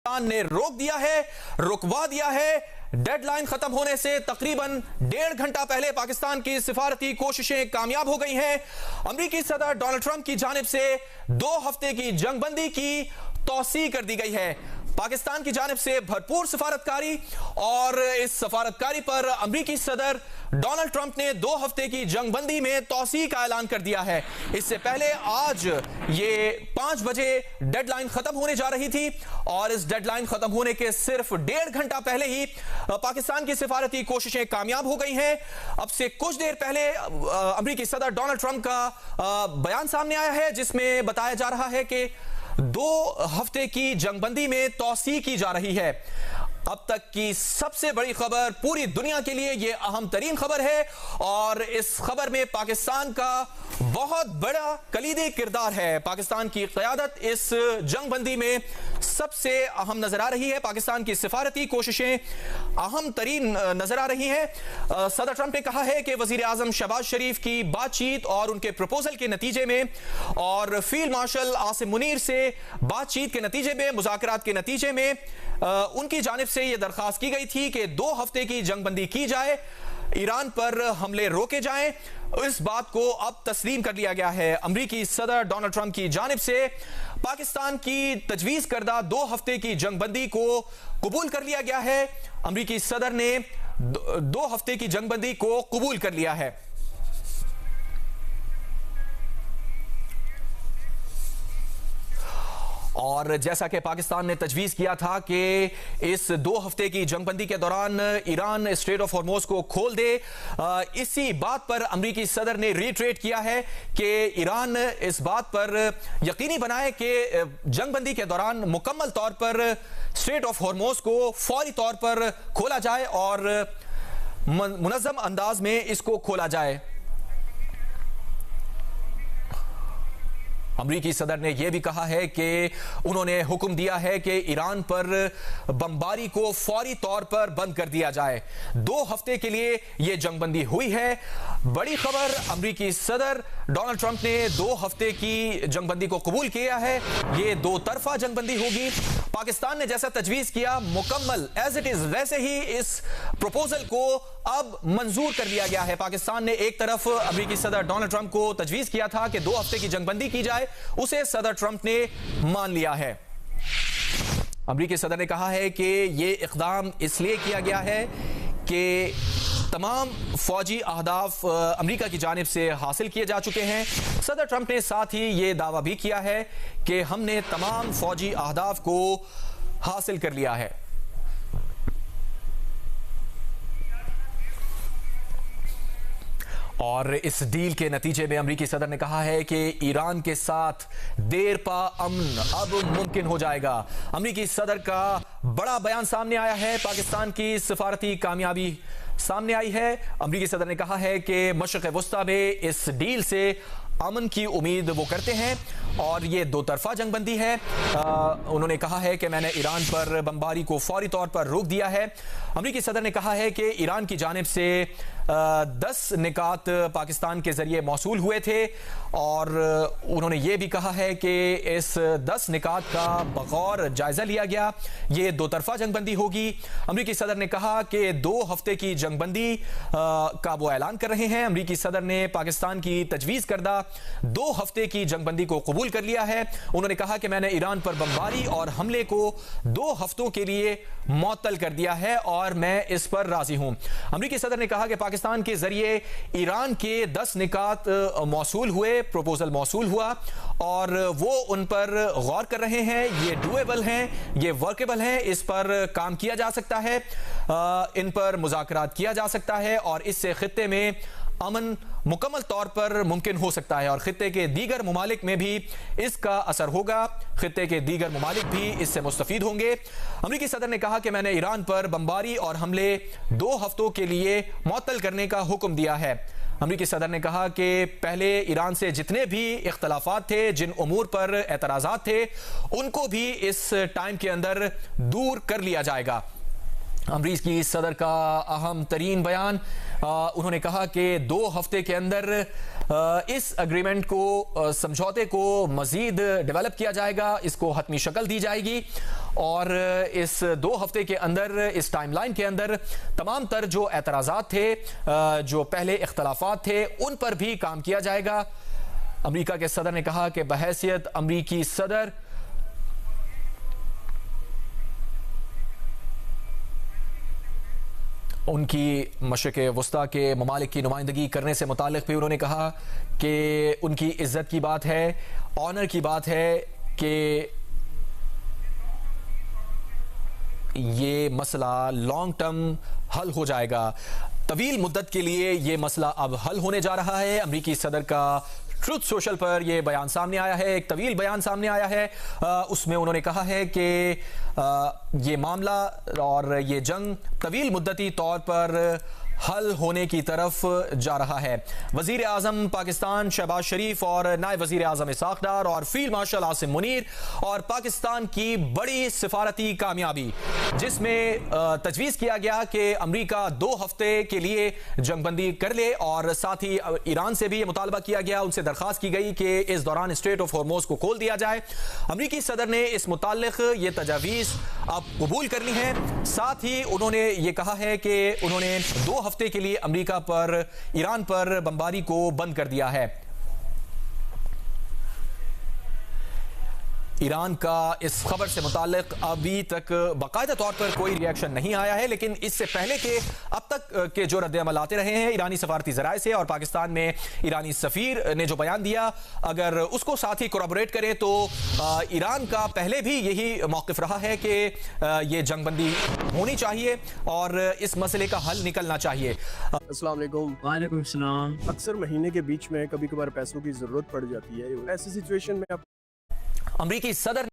ने रोक दिया है, रुकवा दिया है। डेडलाइन खत्म होने से तकरीबन 1.5 घंटा पहले पाकिस्तान की सिफारती कोशिशें कामयाब हो गई हैं। अमेरिकी सदर डोनाल्ड ट्रंप की जानिब से 2 हफ्ते की जंगबंदी की तौसीह कर दी गई है। पाकिस्तान की जानिब से भरपूर सफारतकारी और इस सफारतकारी पर अमेरिकी सदर डोनाल्ड ट्रंप ने 2 हफ्ते की जंगबंदी में तौसीह का ऐलान कर दिया है। इससे पहले आज ये 5 बजे डेडलाइन खत्म होने जा रही थी और इस डेडलाइन खत्म होने के सिर्फ 1.5 घंटा पहले ही पाकिस्तान की सिफारती कोशिशें कामयाब हो गई हैं। अब से कुछ देर पहले अमेरिकी सदर डोनाल्ड ट्रंप का बयान सामने आया है, जिसमें बताया जा रहा है कि 2 हफ्ते की जंगबंदी में तौसीह की जा रही है। अब तक की सबसे बड़ी खबर, पूरी दुनिया के लिए यह अहम तरीन खबर है और इस खबर में पाकिस्तान का बहुत बड़ा कलीदी किरदार है। पाकिस्तान की क़यादत इस जंगबंदी में सबसे अहम नजर आ रही है। पाकिस्तान की सिफारती कोशिशें अहम तरीन नजर आ रही हैं। सदर ट्रंप ने कहा है कि वजीर आजम शहबाज शरीफ की बातचीत और उनके प्रपोजल के नतीजे में और फील्ड मार्शल आसिम मुनीर से बातचीत के नतीजे में, मुज़ाकरात के नतीजे में उनकी जानिब से यह दरखास्त की गई थी कि 2 हफ्ते की जंगबंदी की जाए, ईरान पर हमले रोके जाएं। इस बात को अब तस्लीम कर लिया गया है। अमेरिकी सदर डोनाल्ड ट्रंप की जानिब से पाकिस्तान की तजवीज करदा 2 हफ्ते की जंगबंदी को कबूल कर लिया गया है। अमेरिकी सदर ने 2 हफ्ते की जंगबंदी को कबूल कर लिया है। और जैसा कि पाकिस्तान ने तजवीज़ किया था कि इस 2 हफ्ते की जंगबंदी के दौरान ईरान स्ट्रेट ऑफ हॉर्मोज को खोल दे, इसी बात पर अमेरिकी सदर ने रीट्रेट किया है कि ईरान इस बात पर यकीनी बनाए कि जंगबंदी के दौरान मुकम्मल तौर पर स्ट्रेट ऑफ हॉर्मोज को फौरी तौर पर खोला जाए और मुनज़्ज़म अंदाज में इसको खोला जाए। अमेरिकी सदर ने यह भी कहा है कि उन्होंने हुक्म दिया है कि ईरान पर बमबारी को फौरी तौर पर बंद कर दिया जाए। 2 हफ्ते के लिए यह जंगबंदी हुई है। बड़ी खबर, अमेरिकी सदर डोनाल्ड ट्रंप ने 2 हफ्ते की जंगबंदी को कबूल किया है। यह 2 तरफा जंगबंदी होगी। पाकिस्तान ने जैसा तजवीज़ किया, मुकम्मल एज इट इज वैसे ही इस प्रपोजल को अब मंजूर कर लिया गया है। पाकिस्तान ने एक तरफ अमेरिकी सदर डोनाल्ड ट्रंप को तजवीज़ किया था कि 2 हफ्ते की जंगबंदी की जाए, उसे सदर ट्रंप ने मान लिया है। अमेरिकी सदर ने कहा है कि यह इक़दाम इसलिए किया गया है कि तमाम फौजी अहदाफ अमेरिका की जानिब से हासिल किए जा चुके हैं। सदर ट्रंप ने साथ ही ये दावा भी किया है कि हमने तमाम फौजी अहदाफ को हासिल कर लिया है। और इस डील के नतीजे में अमेरिकी सदर ने कहा है कि ईरान के साथ देर पा अमन अब मुमकिन हो जाएगा। अमेरिकी सदर का बड़ा बयान सामने आया है। पाकिस्तान की सिफारती कामयाबी सामने आई है। अमेरिकी सदर ने कहा है कि मशरिक़ वस्ता में इस डील से अमन की उम्मीद वो करते हैं और ये 2 तरफा जंगबंदी है। उन्होंने कहा है कि मैंने ईरान पर बमबारी को फौरी तौर पर रोक दिया है। अमेरिकी सदर ने कहा है कि ईरान की जानिब से 10 निकात पाकिस्तान के जरिए मौसूल हुए थे और उन्होंने ये भी कहा है कि इस 10 निकात का बगौर जायजा लिया गया। ये 2 तरफा जंगबंदी होगी। अमेरिकी सदर ने कहा कि 2 हफ्ते की जंगबंदी का वो ऐलान कर रहे हैं। अमेरिकी सदर ने पाकिस्तान की तजवीज़ करदा 2 हफ्ते की जंगबंदी को कबूल कर लिया है। उन्होंने कहा कि मैंने ईरान पर बमबारी और हमले को 2 हफ्तों के लिए मुअत्तल कर दिया है और मैं इस पर राजी हूं। अमेरिकी सदर ने कहा कि पाकिस्तान के जरिए ईरान के 10 निकात मौसूल हुए, प्रपोजल मौसूल हुआ और वो उन पर गौर कर रहे हैं। ये डुएबल हैं, ये वर्केबल हैं, इस पर काम किया जा सकता है, इन पर मुज़ाकरात किया जा सकता है और इससे खित्ते में अमन मुकम्मल तौर पर मुमकिन हो सकता है और खित्ते के दीगर ममालिक में भी इसका असर होगा। खित्ते के दीगर ममालिक भी इससे मुस्तफीद होंगे। अमेरिकी सदर ने कहा कि मैंने ईरान पर बमबारी और हमले 2 हफ्तों के लिए मुअत्तल करने का हुक्म दिया है। अमेरिकी सदर ने कहा कि पहले ईरान से जितने भी इख्तलाफात थे, जिन उमूर पर एतराज़ात थे, उनको भी इस टाइम के अंदर दूर कर लिया जाएगा। अमेरिकी सदर का अहम तरीन बयान, उन्होंने कहा कि 2 हफ्ते के अंदर इस एग्रीमेंट को, समझौते को मजीद डेवलप किया जाएगा, इसको हतमी शक्ल दी जाएगी और इस 2 हफ्ते के अंदर, इस टाइमलाइन के अंदर तमाम तर जो एतराज़ात थे, जो पहले इख्तलाफात थे, उन पर भी काम किया जाएगा। अमेरिका के सदर ने कहा कि बहैसियत अमेरिकी सदर उनकी मशरिक़ वस्ता के ममालिक की नुमाइंदगी करने से मुताल्लिक़ भी उन्होंने कहा कि उनकी इज़्ज़त की बात है, ऑनर की बात है कि ये मसला लॉन्ग टर्म हल हो जाएगा। तवील मुद्दत के लिए ये मसला अब हल होने जा रहा है। अमेरिकी सदर का ट्रुथ सोशल पर यह बयान सामने आया है, एक तवील बयान सामने आया है। उसमें उन्होंने कहा है कि ये मामला और ये जंग तवील मुद्दती तौर पर हल होने की तरफ जा रहा है। वजीर आजम पाकिस्तान शहबाज शरीफ और नायब वजीर आजम इसहाक डार और फील्ड मार्शल आसिम मुनीर और पाकिस्तान की बड़ी सिफारती कामयाबी, जिसमें तजवीज़ किया गया कि अमेरिका 2 हफ्ते के लिए जंगबंदी कर ले, और साथ ही ईरान से भी यह मुतालबा किया गया, उनसे दरख्वास्त की गई कि इस दौरान स्ट्रेट ऑफ हॉर्मोज को खोल दिया जाए। अमेरिकी सदर ने इस मुताल्लिक ये तजावीज़ अब कबूल कर ली है। साथ ही उन्होंने ये कहा है कि उन्होंने 2 हफ्ते के लिए अमेरिका पर, ईरान पर बमबारी को बंद कर दिया है। ईरान का इस खबर से मुताल्लिक अभी तक बाकायदा तौर पर कोई रिएक्शन नहीं आया है, लेकिन इससे पहले के अब तक के जो रद्द-ए-अमल आते रहे हैं ईरानी सफारती ज़राए से, और पाकिस्तान में ईरानी सफ़ीर ने जो बयान दिया, अगर उसको साथ ही कोरबोरेट करें तो ईरान का पहले भी यही मौक़िफ़ रहा है कि ये जंगबंदी होनी चाहिए और इस मसले का हल निकलना चाहिए। अस्सलाम वालेकुम। वालेकुम सलाम। अक्सर महीने के बीच में कभी कभार पैसों की ज़रूरत पड़ जाती है, ऐसी सिचुएशन में आप अमेरिकी सदर